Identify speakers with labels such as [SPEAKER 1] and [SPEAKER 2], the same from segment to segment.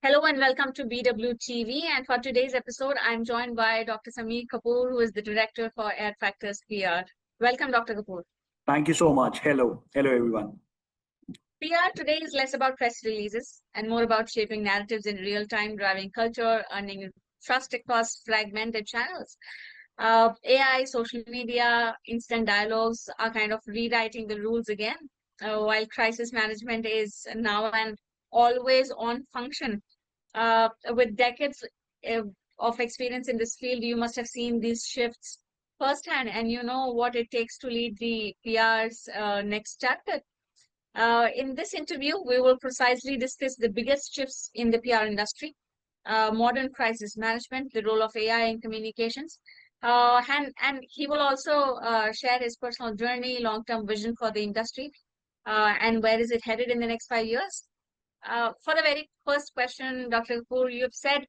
[SPEAKER 1] Hello and welcome to BWTV. And for today's episode, I'm joined by Dr. Samir Kapur, who is the director for Adfactors PR. Welcome, Dr. Kapur.
[SPEAKER 2] Thank you so much. Hello. Hello, everyone.
[SPEAKER 1] PR today is less about press releases and more about shaping narratives in real time, driving culture, earning trust across fragmented channels. AI, social media, instant dialogues are kind of rewriting the rules again, while crisis management is now an always on function. With decades uh, of experience in this field, you must have seen these shifts firsthand, and you know what it takes to lead the PR's next chapter. In this interview, we will precisely discuss the biggest shifts in the PR industry, modern crisis management, the role of AI in communications, and he will also share his personal journey, long-term vision for the industry, and where is it headed in the next 5 years. For the very first question, Dr. Kapoor, you've said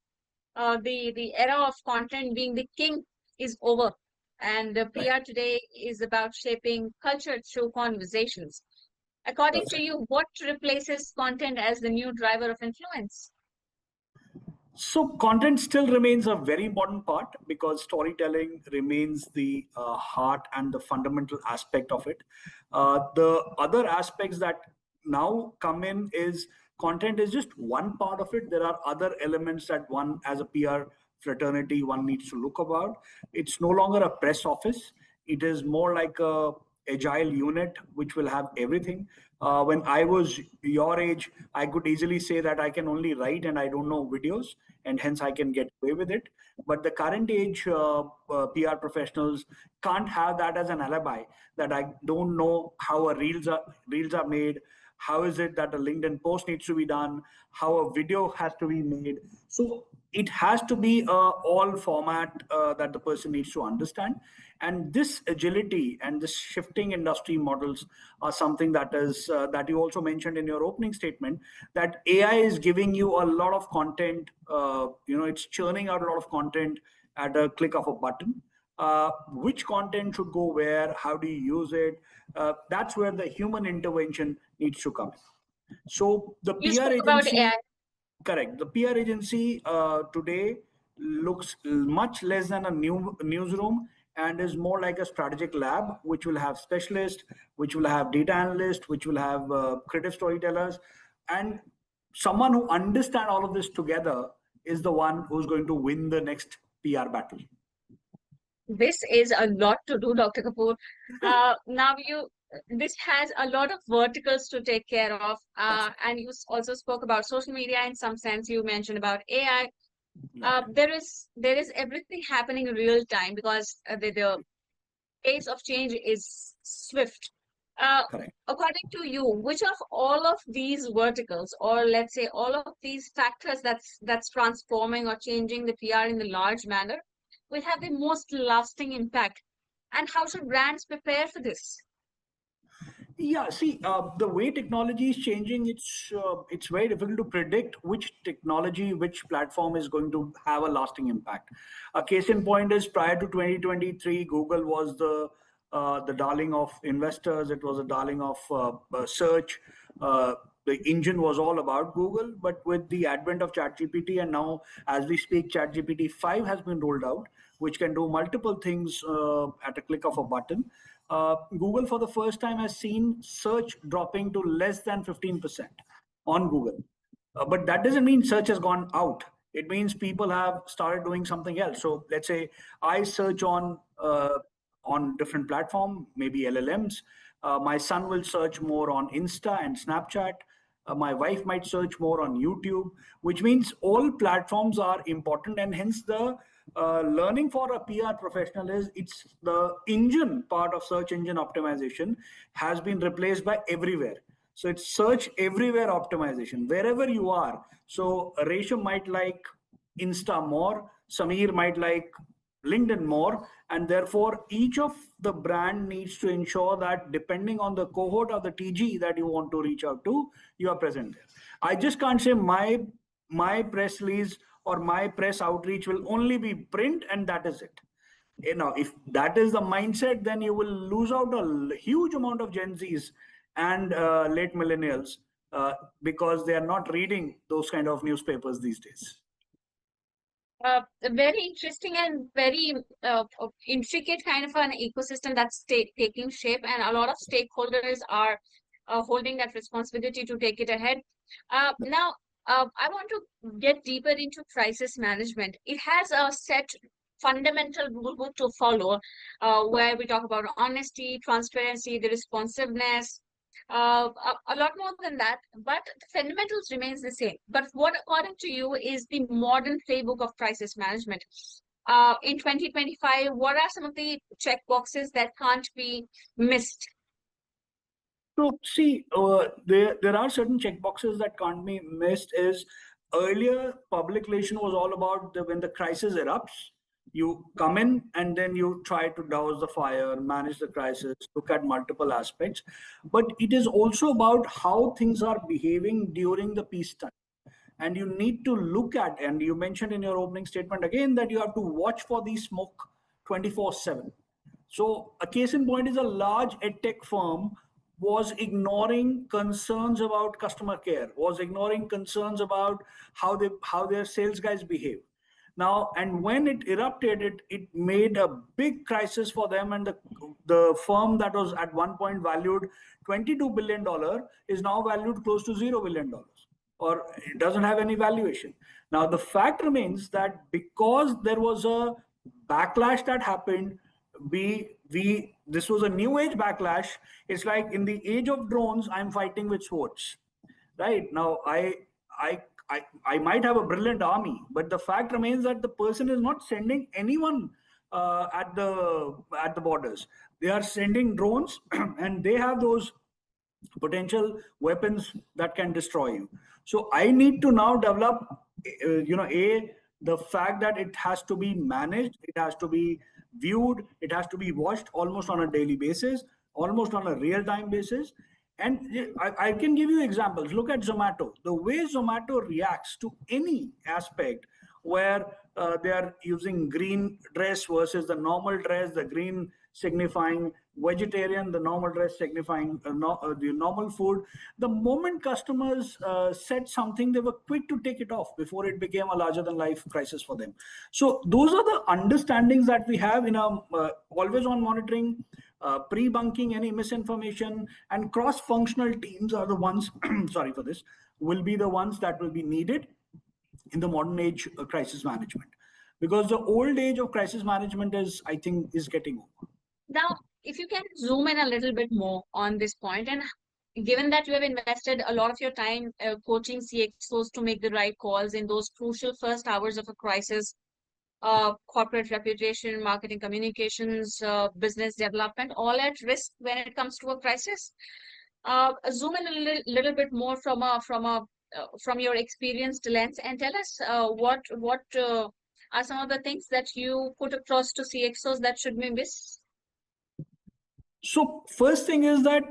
[SPEAKER 1] the era of content being the king is over, and the
[SPEAKER 2] Right.
[SPEAKER 1] PR today is about shaping culture through conversations. According
[SPEAKER 2] That's
[SPEAKER 1] to
[SPEAKER 2] it.
[SPEAKER 1] you, what replaces content as the new driver of influence?
[SPEAKER 2] So, content still remains a very important part because storytelling remains the heart and the fundamental aspect of it. The other aspects that now come in is content is just one part of it. There are other elements that one, as a PR fraternity, one needs to look about. It's no longer a press office. It is more like a agile unit which will have everything. When I was your age, I could easily say that I can only write and I don't know videos, and hence I can get away with it. But the current age PR professionals can't have that as an alibi, that I don't know how reels are made. How is it that a LinkedIn post needs to be done? How a video has to be made? So it has to be all format that the person needs to understand. And this agility and this shifting industry models are something that is that you also mentioned in your opening statement, that AI is giving you a lot of content. It's churning out a lot of content at a click of a button. Which content should go where? How do you use it? That's where the human intervention needs to come in. So the
[SPEAKER 1] You
[SPEAKER 2] PR
[SPEAKER 1] spoke about
[SPEAKER 2] agency,
[SPEAKER 1] AI.
[SPEAKER 2] correct. The PR agency today looks much less than a newsroom and is more like a strategic lab, which will have specialists, which will have data analysts, which will have creative storytellers, and someone who understand all of this together is the one who's going to win the next PR battle.
[SPEAKER 1] This is a lot to do, Dr. Kapoor. Now this has a lot of verticals to take care of,
[SPEAKER 2] That's
[SPEAKER 1] and you also spoke about social media in some sense. You mentioned about AI.
[SPEAKER 2] right.
[SPEAKER 1] There is everything happening in real time because the pace of change is swift. Uh,
[SPEAKER 2] Correct.
[SPEAKER 1] According to you, which of all of these verticals, or let's say all of these factors that's transforming or changing the PR in the large manner, will have the most lasting impact? And how should brands prepare for this?
[SPEAKER 2] Yeah, see, the way technology is changing, it's very difficult to predict which technology, which platform is going to have a lasting impact. A case in point is prior to 2023, Google was the darling of investors. It was a darling of search. The engine was all about Google, but with the advent of ChatGPT, and now as we speak, ChatGPT 5 has been rolled out, which can do multiple things at a click of a button. Google for the first time has seen search dropping to less than 15% on Google. But that doesn't mean search has gone out. It means people have started doing something else. So let's say I search on different platform, maybe LLMs. My son will search more on Insta and Snapchat. My wife might search more on YouTube, which means all platforms are important, and hence the learning for a PR professional is it's the engine part of search engine optimization has been replaced by everywhere. So it's search everywhere optimization wherever you are. So Resham might like Insta more, Samir might like LinkedIn more, and therefore each of the brand needs to ensure that depending on the cohort of the TG that you want to reach out to, you are present there. I just can't say my press release or my press outreach will only be print and that is it. If that is the mindset, then you will lose out a huge amount of Gen Zs and late millennials because they are not reading those kind of newspapers these days.
[SPEAKER 1] Very interesting and very intricate kind of an ecosystem that's taking shape, and a lot of stakeholders are holding that responsibility to take it ahead. Now, I want to get deeper into crisis management. It has a set fundamental rule book to follow, where we talk about honesty, transparency, the responsiveness, a lot more than that, but the fundamentals remains the same. But what, according to you, is the modern playbook of crisis management? In 2025, what are some of the check boxes that can't be missed?
[SPEAKER 2] So see, there are certain checkboxes that can't be missed. Is earlier public relation was all about when the crisis erupts, you come in and then you try to douse the fire, manage the crisis, look at multiple aspects. But it is also about how things are behaving during the peacetime. And you need to look at, and you mentioned in your opening statement again that you have to watch for the smoke 24/7. So a case in point is a large edtech firm was ignoring concerns about customer care, was ignoring concerns about how their sales guys behave. Now, and when it erupted, it made a big crisis for them, and the firm that was at one point valued $22 billion is now valued close to $0 billion, or it doesn't have any valuation. Now, the fact remains that because there was a backlash that happened, we this was a new age backlash. It's like in the age of drones, I'm fighting with swords. Right now, I I might have a brilliant army, but the fact remains that the person is not sending anyone at the borders. They are sending drones, and they have those potential weapons that can destroy you. So I need to now develop, a the fact that it has to be managed, it has to be viewed, it has to be watched almost on a daily basis, almost on a real time basis. And I can give you examples. Look at Zomato. The way Zomato reacts to any aspect where they are using green dress versus the normal dress, the green signifying vegetarian, the normal dress signifying the normal food. The moment customers said something, they were quick to take it off before it became a larger than life crisis for them. So those are the understandings that we have in our always on monitoring, pre-bunking any misinformation, and cross-functional teams are the ones, sorry for this, will be the ones that will be needed in the modern age crisis management, because the old age of crisis management is, I think, is getting over.
[SPEAKER 1] Now, if you can zoom in a little bit more on this point, and given that you have invested a lot of your time coaching CXOs to make the right calls in those crucial first hours of a crisis, corporate reputation, marketing communications, business development, all at risk when it comes to a crisis. Zoom in a little bit more from your experienced lens, and tell us what are some of the things that you put across to CXOs that should be missed.
[SPEAKER 2] So first thing is that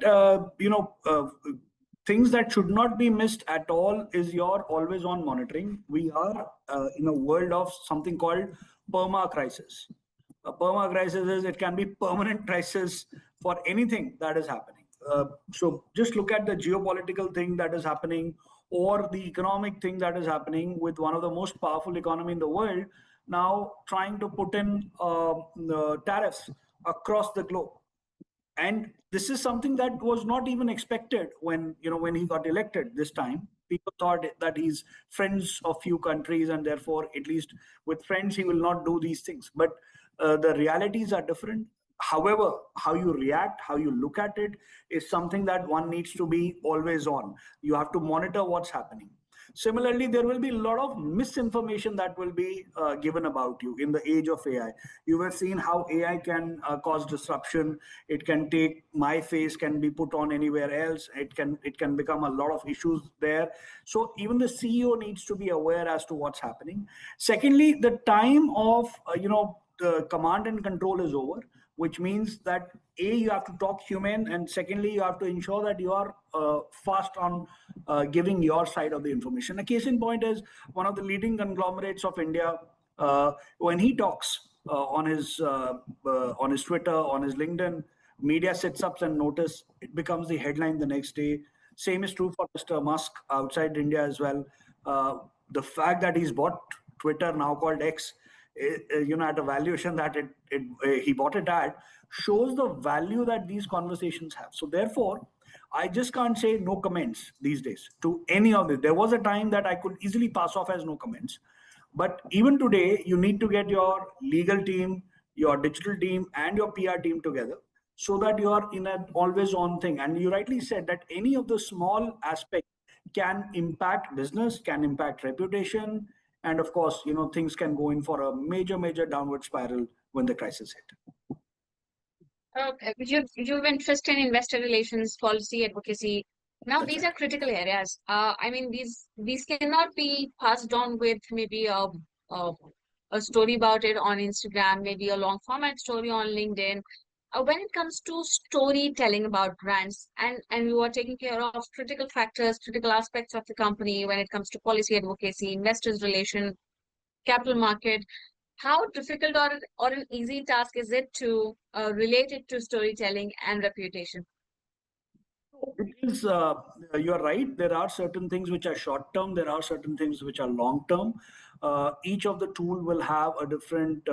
[SPEAKER 2] things that should not be missed at all is your always on monitoring. We are in a world of something called permacrisis. A permacrisis is, it can be permanent crisis for anything that is happening. So just look at the geopolitical thing that is happening, or the economic thing that is happening with one of the most powerful economy in the world now trying to put in tariffs across the globe. And this is something that was not even expected when he got elected this time. People thought that he's friends of few countries, and therefore at least with friends he will not do these things. But the realities are different. However, how you react, how you look at it is something that one needs to be always on. You have to monitor what's happening. Similarly, there will be a lot of misinformation that will be given about you in the age of AI. You have seen how AI can cause disruption. It can take my face, can be put on anywhere else. It can become a lot of issues there. So even the CEO needs to be aware as to what's happening. Secondly, the time of the command and control is over, which means that you have to talk human, and secondly, you have to ensure that you are fast on giving your side of the information. A case in point is one of the leading conglomerates of India. When he talks on his Twitter, on his LinkedIn, media sits up and notice, it becomes the headline the next day. Same is true for Mr. Musk outside India as well. The fact that he's bought Twitter, now called X, at a valuation that he bought it at, shows the value that these conversations have. So therefore, I just can't say no comments these days to any of this. There was a time that I could easily pass off as no comments, but even today, you need to get your legal team, your digital team, and your PR team together so that you are in an always on thing. And you rightly said that any of the small aspects can impact business, can impact reputation, and of course, things can go in for a major, major downward spiral when the crisis hit.
[SPEAKER 1] You've interest in investor relations, policy advocacy. Now,
[SPEAKER 2] That's
[SPEAKER 1] these
[SPEAKER 2] right.
[SPEAKER 1] are critical areas. I mean, these cannot be passed on with maybe a, a story about it on Instagram, maybe a long format story on LinkedIn. When it comes to storytelling about brands, and you are taking care of critical factors, critical aspects of the company when it comes to policy advocacy, investors relation, capital market, how difficult or an easy task is it to relate it to storytelling and reputation?
[SPEAKER 2] It is, you are right. There are certain things which are short term, there are certain things which are long term. Each of the tool will have a different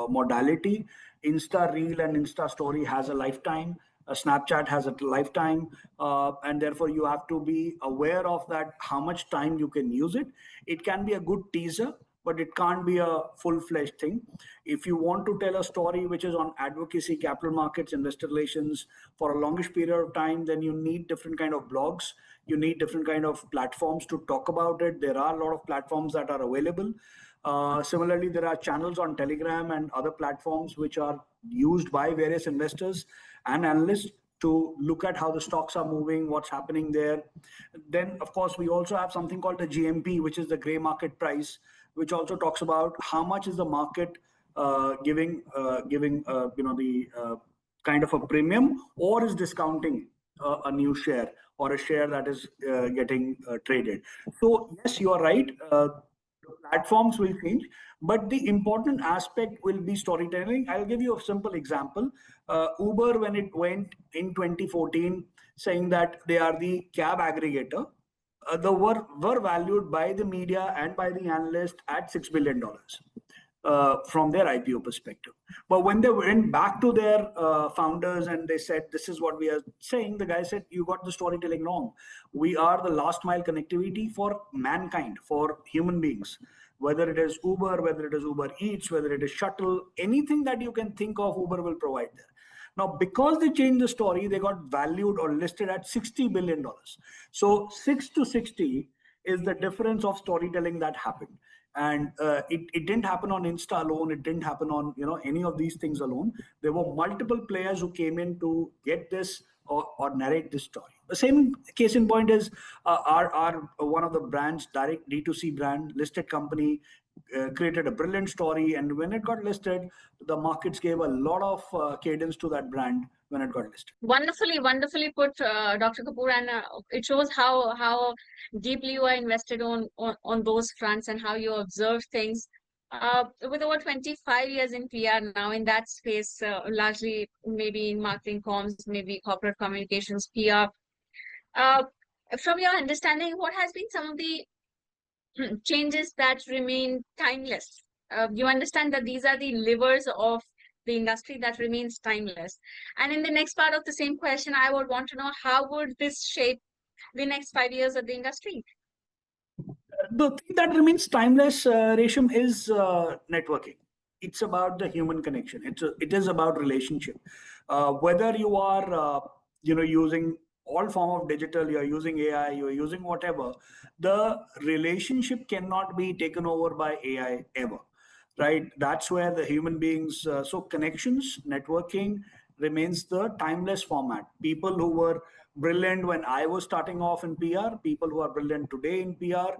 [SPEAKER 2] modality. Insta Reel and Insta Story has a lifetime. A Snapchat has a lifetime, and therefore you have to be aware of that. How much time you can use it? It can be a good teaser, but it can't be a full-fledged thing. If you want to tell a story which is on advocacy, capital markets, investor relations for a longish period of time, then you need different kind of blogs. You need different kind of platforms to talk about it. There are a lot of platforms that are available. Similarly, there are channels on Telegram and other platforms which are used by various investors and analysts to look at how the stocks are moving, what's happening there. Then, of course, we also have something called the GMP, which is the gray market price, which also talks about how much is the market giving the kind of a premium, or is discounting a new share or a share that is getting traded. So yes, you are right. The platforms will change, but the important aspect will be storytelling. I'll give you a simple example. Uber, when it went in 2014, saying that they are the cab aggregator, they were valued by the media and by the analyst at $6 billion from their IPO perspective. But when they went back to their founders and they said, "This is what we are saying," the guy said, "You got the storytelling wrong. We are the last mile connectivity for mankind, for human beings. Whether it is Uber, whether it is Uber Eats, whether it is shuttle, anything that you can think of, Uber will provide there." Now, because they changed the story, they got valued or listed at $60 billion. So 6 to 60 is the difference of storytelling that happened. And it didn't happen on Insta alone. It didn't happen on any of these things alone. There were multiple players who came in to get this or narrate this story. The same case in point is our one of the brands, direct D2C brand, listed company, created a brilliant story, and when it got listed, the markets gave a lot of cadence to that brand when it got listed.
[SPEAKER 1] Wonderfully put, Dr. Kapoor, and it shows how deeply you are invested on those fronts and how you observe things. With over 25 years in PR now in that space, largely maybe in marketing comms, maybe corporate communications, PR. Uh, from your understanding, what has been some of the changes that remain timeless? You understand that these are the levers of the industry that remains timeless. And in the next part of the same question, I would want to know how would this shape the next 5 years of the industry?
[SPEAKER 2] The thing that remains timeless, Resham, is networking. It's about the human connection. It is about relationship. Whether you are using all form of digital, you're using AI, you're using whatever, the relationship cannot be taken over by AI ever, right? That's where the human beings. So connections, networking remains the timeless format. People who were brilliant when I was starting off in PR, people who are brilliant today in PR,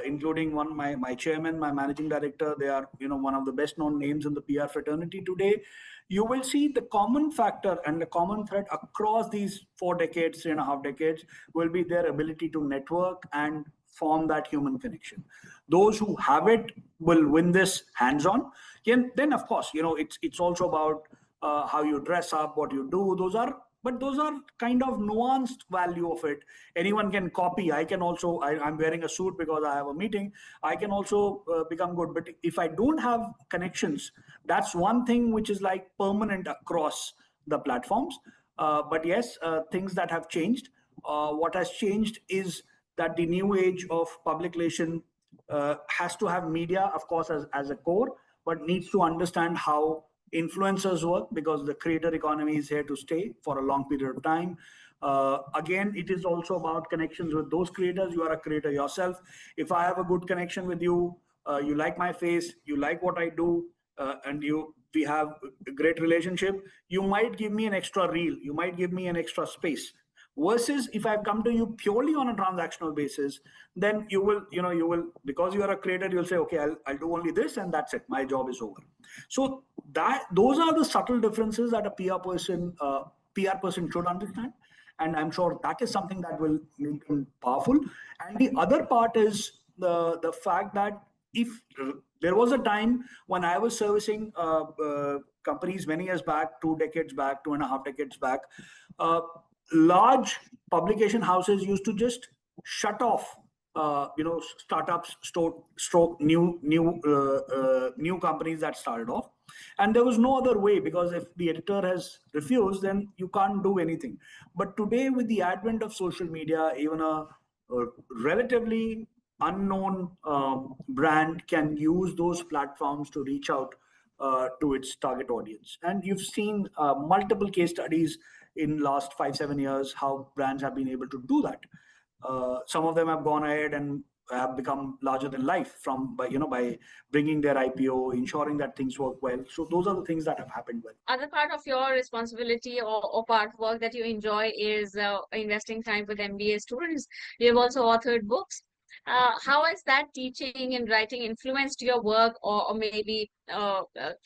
[SPEAKER 2] including my chairman, my managing director. They are one of the best known names in the PR fraternity today. You will see the common factor and the common thread across these 4 decades, 3.5 decades, will be their ability to network and form that human connection. Those who have it will win this hands-on. Then of course, it's also about how you dress up, what you do. Those are but those are kind of nuanced value of it. Anyone can copy. I can also, I'm wearing a suit because I have a meeting. I can also become good. But if I don't have connections, that's one thing which is like permanent across the platforms. But yes, things that have changed. What has changed is that the new age of public relation has to have media, of course, as a core, but needs to understand how influencers work, because the creator economy is here to stay for a long period of time. Again, it is also about connections with those creators. You are a creator yourself. If I have a good connection with you, you like my face, you like what I do, and we have a great relationship, you might give me an extra reel, you might give me an extra space. Versus if I've come to you purely on a transactional basis, then you will, because you are a creator, you'll say, okay, I'll do only this and that's it, my job is over. So that those are the subtle differences that a PR person should understand, and I'm sure that is something that will make them powerful. And the other part is the fact that if there was a time when I was servicing companies many years back, 2 decades back, 2.5 decades back, uh, large publication houses used to just shut off startups, stroke new companies that started off, and there was no other way, because if the editor has refused, then you can't do anything. But today, with the advent of social media, even a relatively unknown brand can use those platforms to reach out to its target audience. And you've seen multiple case studies in last 5-7 years how brands have been able to do that. Some of them have gone ahead and have become larger than life from by bringing their IPO, ensuring that things work well. So those are the things that have happened well.
[SPEAKER 1] Other part of your responsibility or part of work that you enjoy is investing time with MBA students. You have also authored books. How has that teaching and writing influenced your work, or maybe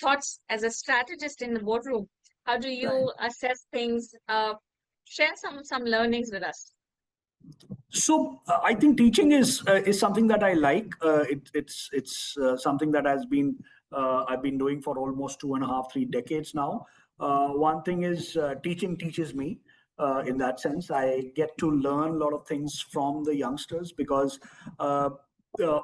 [SPEAKER 1] thoughts as a strategist in the boardroom? How do
[SPEAKER 2] Right.
[SPEAKER 1] you assess things? Share some learnings with us.
[SPEAKER 2] So I think teaching is something that I like. It's something that has been I've been doing for almost 2.5-3 decades now. One thing is teaching teaches me. In that sense, I get to learn a lot of things from the youngsters, because uh,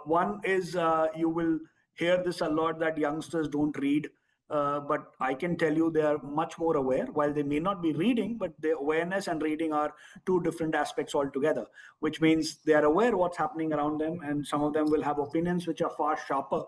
[SPEAKER 2] one is you will hear this a lot, that youngsters don't read. But I can tell you they are much more aware. While they may not be reading, but the awareness and reading are two different aspects altogether, which means they are aware what's happening around them, and some of them will have opinions which are far sharper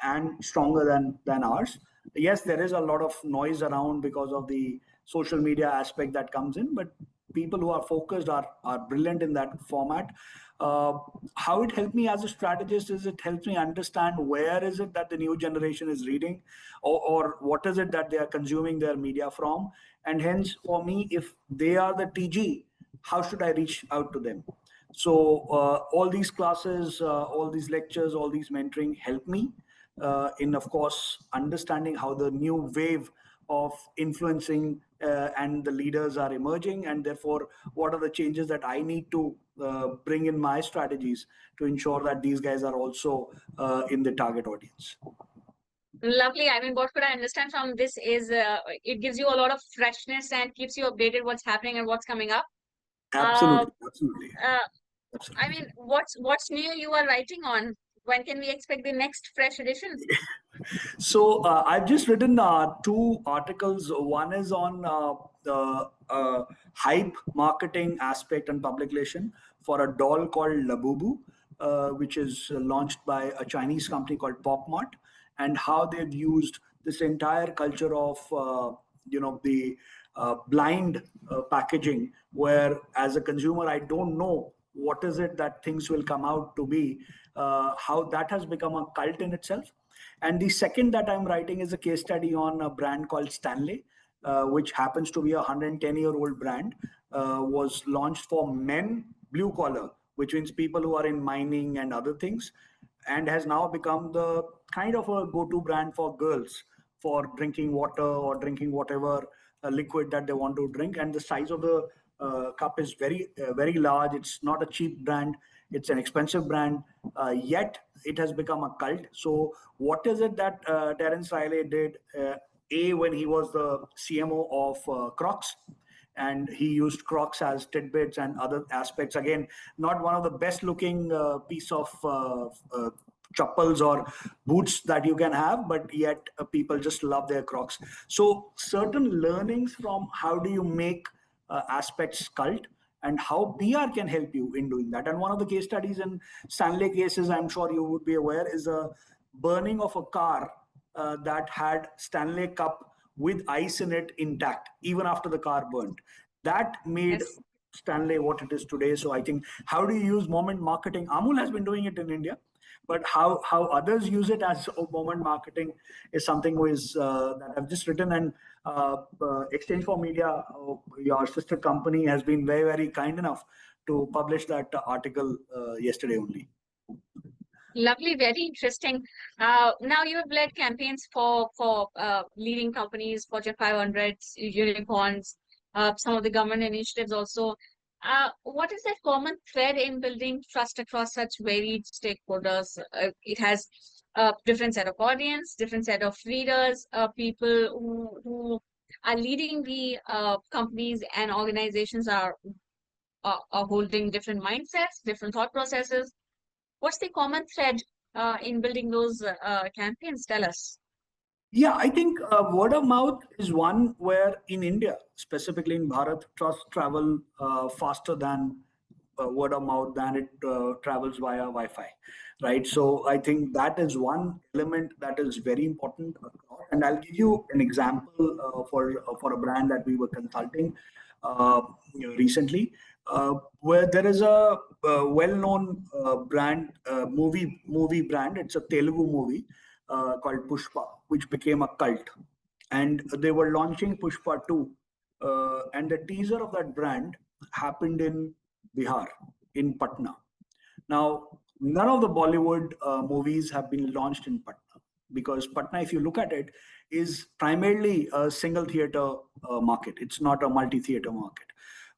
[SPEAKER 2] and stronger than ours. Yes, there is a lot of noise around because of the social media aspect that comes in, but people who are focused are brilliant in that format. uh, how it helped me as a strategist is it helps me understand where is it that the new generation is reading, or what is it that they are consuming their media from. And hence, for me, if they are the TG, how should I reach out to them? So all these classes, all these lectures, all these mentoring help me in, of course, understanding how the new wave of influencing and the leaders are emerging, and therefore what are the changes that I need to bring in my strategies to ensure that these guys are also in the target audience.
[SPEAKER 1] Lovely. I mean, what could I understand from this is it gives you a lot of freshness and keeps you updated what's happening and what's coming up. Uh,
[SPEAKER 2] Absolutely, absolutely,
[SPEAKER 1] uh, I
[SPEAKER 2] absolutely.
[SPEAKER 1] mean, what's new you are writing on? When can we expect the next fresh edition?
[SPEAKER 2] So I've just written two articles. One is on the hype marketing aspect and public relation for a doll called Labubu, which is launched by a Chinese company called PopMart, and how they've used this entire culture of the blind packaging, where as a consumer I don't know what is it that things will come out to be. How that has become a cult in itself. And the second that I'm writing is a case study on a brand called Stanley, which happens to be a 110-year-old brand, was launched for men, blue collar, which means people who are in mining and other things, and has now become the kind of a go-to brand for girls for drinking water or drinking whatever liquid that they want to drink. And the size of the cup is very large. It's not a cheap brand. It's an expensive brand, yet it has become a cult. So, what is it that Terence Riley did? A, when he was the CMO of Crocs, and he used Crocs as tidbits and other aspects. Again, not one of the best looking piece of chappals or boots that you can have, but yet people just love their Crocs. So certain learnings from how do you make aspects cult, and how PR can help you in doing that. And one of the case studies in Stanley cases, I'm sure you would be aware, is a burning of a car that had Stanley Cup with ice in it intact, even after the car burned. That made
[SPEAKER 1] Yes.
[SPEAKER 2] Stanley what it is today. So I think, how do you use moment marketing? Amul has been doing it in India, but how others use it as moment marketing is something that I've just written. And Exchange for Media, your sister company, has been very, very kind enough to publish that article yesterday only.
[SPEAKER 1] Lovely, very interesting. Now you have led campaigns for leading companies, Fortune 500s, unicorns, some of the government initiatives also. What is that common thread in building trust across such varied stakeholders? It has a different set of audience, different set of readers, people who are leading the companies and organizations are holding different mindsets, different thought processes. What's the common thread in building those campaigns? Tell us.
[SPEAKER 2] Yeah, I think word of mouth is one where in India, specifically in Bharat, trust travel faster than word of mouth than it travels via Wi-Fi, right? So I think that is one element that is very important. And I'll give you an example for a brand that we were consulting recently, where there is a well-known movie brand. It's a Telugu movie called Pushpa, which became a cult. And they were launching Pushpa 2. And the teaser of that brand happened in Bihar, in Patna. Now, none of the Bollywood movies have been launched in Patna, because Patna, if you look at it, is primarily a single theater market. It's not a multi-theater market.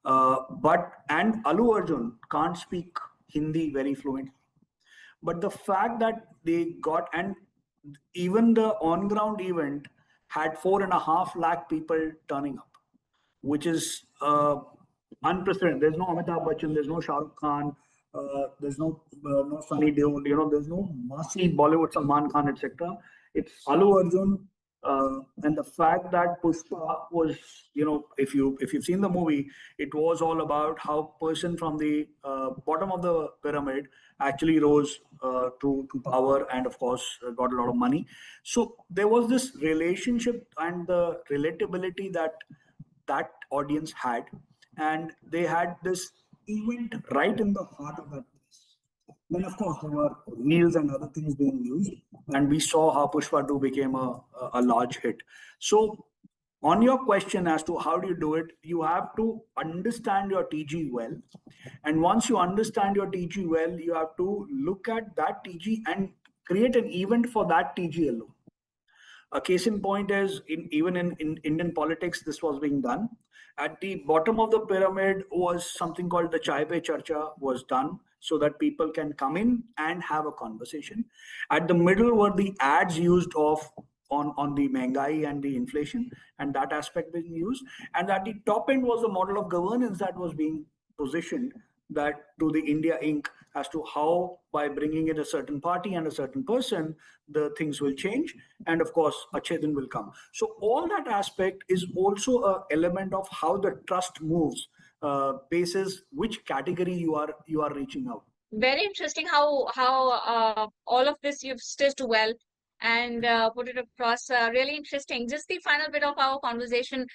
[SPEAKER 2] And Alu Arjun can't speak Hindi very fluently. But the fact that they got, and even the on ground event had 4.5 lakh people turning up, which is unprecedented. There's no Amitabh Bachchan, there's no Shah Rukh Khan, there's no Sunny Deol, there's no massive Bollywood Salman Khan, etc. It's Alu Arjun, and the fact that Pushpa was, if you've seen the movie, it was all about how person from the bottom of the pyramid actually rose to power, and of course got a lot of money. So there was this relationship and the relatability that audience had, and they had this event right in the heart of that place. Then, of course, there were reels and other things being used, and we saw how Pushpa 2 became a large hit. So, on your question as to how do you do it, you have to understand your TG well. And once you understand your TG well, you have to look at that TG and create an event for that TG alone. A case in point is even in Indian politics, this was being done. At the bottom of the pyramid was something called the Chai Pe Charcha was done so that people can come in and have a conversation. At the middle were the ads used on the Mengai and the inflation, and that aspect being used. And at the top end was the model of governance that was being positioned, that to the India Inc. as to how, by bringing in a certain party and a certain person, the things will change. And of course, Achedin will come. So all that aspect is also an element of how the trust moves, basis which category you are reaching out.
[SPEAKER 1] Very interesting how all of this you've stitched well and put it across. Really interesting. Just the final bit of our conversation.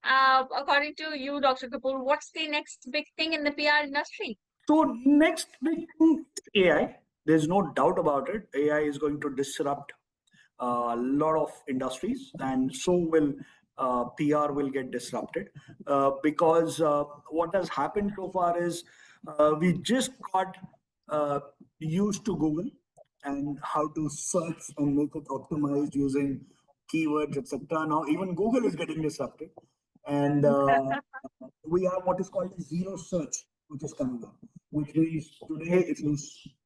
[SPEAKER 1] According to you, Dr. Kapoor, what's the next big thing in the PR industry?
[SPEAKER 2] So next big thing is AI. There's no doubt about it. AI is going to disrupt a lot of industries, and so will PR will get disrupted, because what has happened so far is we just got used to Google and how to search and make it optimized using keywords, etc. Now even Google is getting disrupted, and we have what is called zero search, which is coming up, which means today if you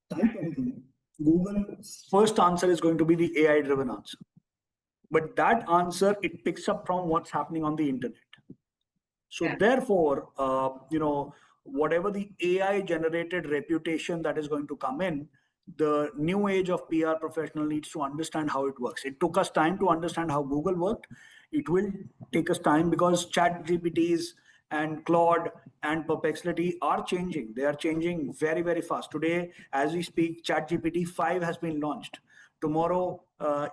[SPEAKER 2] type anything, Google's first answer is going to be the AI driven answer. But that answer, it picks up from what's happening on the internet. So
[SPEAKER 1] Yeah.
[SPEAKER 2] therefore, whatever the AI generated reputation that is going to come in, the new age of PR professional needs to understand how it works. It took us time to understand how Google worked. It will take us time because chat GPTs and Claude and Perplexity are changing. They are changing very, very fast. Today, as we speak, chat GPT 5 has been launched. Tomorrow,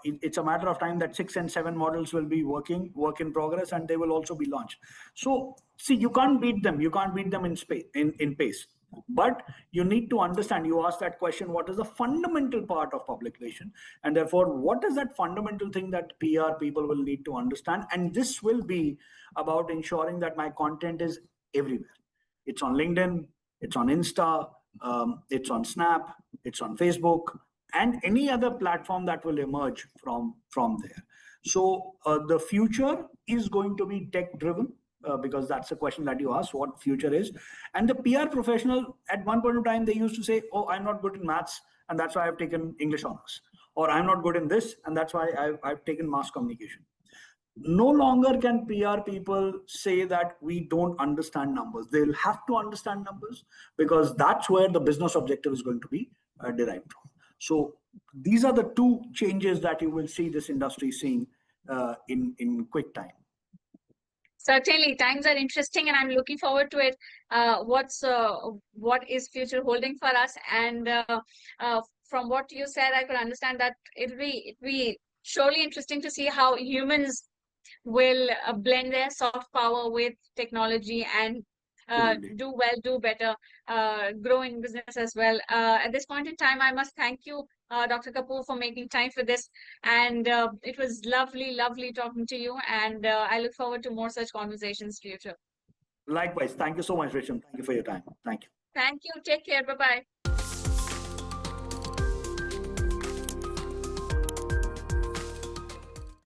[SPEAKER 2] it's a matter of time that 6 and 7 models will be work in progress, and they will also be launched. So see, you can't beat them. You can't beat them in space, in pace. But you need to understand, you asked that question, what is the fundamental part of public relation? And therefore, what is that fundamental thing that PR people will need to understand? And this will be about ensuring that my content is everywhere. It's on LinkedIn, it's on Insta, it's on Snap, it's on Facebook, and any other platform that will emerge from there. So the future is going to be tech driven, because that's the question that you asked, what future is. And the PR professional, at one point of time, they used to say, oh, I'm not good in maths, and that's why I've taken English honors. Or I'm not good in this, and that's why I've taken mass communication. No longer can PR people say that we don't understand numbers. They'll have to understand numbers, because that's where the business objective is going to be derived from. So these are the two changes that you will see this industry seeing in quick time.
[SPEAKER 1] Certainly, times are interesting, and I'm looking forward to it. What is future holding for us? And from what you said, I could understand that it'll be surely interesting to see how humans will blend their soft power with technology and
[SPEAKER 2] Absolutely.
[SPEAKER 1] do well, do better, grow in business as well. At this point in time, I must thank you, Dr. Kapoor, for making time for this. And it was lovely, lovely talking to you. And I look forward to more such conversations future.
[SPEAKER 2] Likewise. Thank you so much, Risham. Thank you for your time. Thank you.
[SPEAKER 1] Thank you. Take care. Bye-bye.